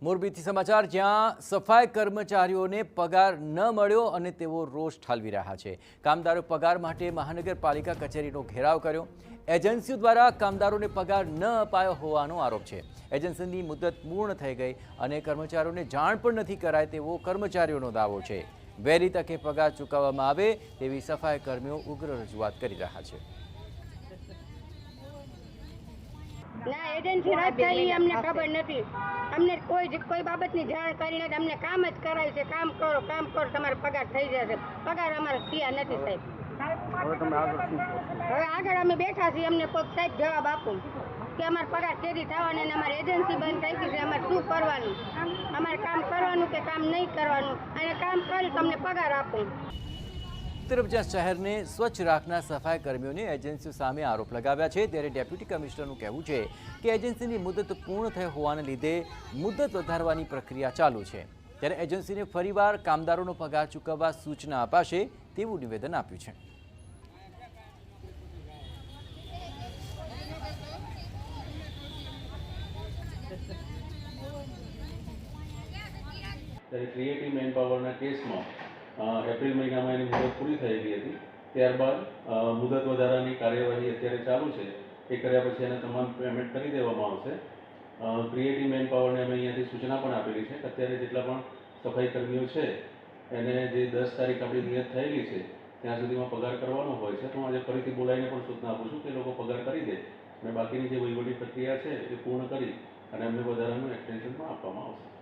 મોરબીથી સમાચાર જ્યાં સફાઈ કર્મચારીઓને પગાર ન મળ્યો અને તેઓ રોષ ઠાલવી રહ્યા છે। કામદારો પગાર માટે મહાનગરપાલિકા કચેરીનો ઘેરાવ કર્યો। એજન્સીઓ દ્વારા કામદારોને પગાર ન અપાયો હોવાનો આરોપ છે। એજન્સીની મુદત પૂર્ણ થઈ ગઈ અને કર્મચારીઓને જાણ પણ નથી કરાય તેવો કર્મચારીઓનો દાવો છે। વહેલી તકે પગાર ચૂકવવામાં આવે તેવી સફાઈ કર્મીઓ ઉગ્ર રજૂઆત કરી રહ્યા છે। ના એજન્સી રદ થઈ અમને ખબર નથી। અમને કોઈ બાબતની જાણ કરી નથી। અમને કામ જ કરાય છે। કામ કરો તમારો પગાર થઈ જશે। પગાર અમારે થયા નથી સાહેબ। હવે આગળ અમે બેઠા છીએ। અમને કોઈ સાહેબ જવાબ આપો કે અમારો પગાર કેદી થવાનો અને અમારી એજન્સી બંધ થઈ ગઈ છે। અમારે શું કરવાનું? અમારે કામ કરવાનું કે કામ નહીં કરવાનું? અને કામ કરી તમને પગાર આપો। તરફ જ્યાં શહેરને સ્વચ્છ રાખનાર સફાઈ કર્મીઓને એજન્સીઓ સામે આરોપ લગાવ્યા છે ત્યારે ડેપ્યુટી કમિશનરનું કહેવું છે કે એજન્સીની મુદત પૂર્ણ થઈ હોવાને લીધે મુદત વધારવાની પ્રક્રિયા ચાલુ છે। ત્યારે એજન્સીને ફરીવાર કામદારોનો પગાર ચૂકવવા સૂચના અપાશે તેવું નિવેદન આપ્યું છે। ક્રિએટિવ મેનપાવરના કેસમાં એપ્રિલ મહિનામાં એની મુદત પૂરી થઈ ગઈ હતી। ત્યારબાદ મુદત વધારાની કાર્યવાહી અત્યારે ચાલુ છે। એ કર્યા પછી એને તમામ પેમેન્ટ કરી દેવામાં આવશે। ક્રિએટિવ મેનપાવરને અમે અહીંયાથી સૂચના પણ આપેલી છે કે અત્યારે જેટલા પણ સફાઈ કર્મીઓ છે એને જે 10 તારીખ આપણી નિયત થયેલી છે ત્યાં સુધીમાં પગાર કરવાનો હોય છે। તો હું આજે ફરીથી બોલાવીને પણ સૂચના આપું છું કે લોકો પગાર કરી દે અને બાકીની જે વહીવટી પ્રક્રિયા છે એ પૂર્ણ કરી અને અમને વધારાનું એક્સટેન્શન પણ આપવામાં આવશે।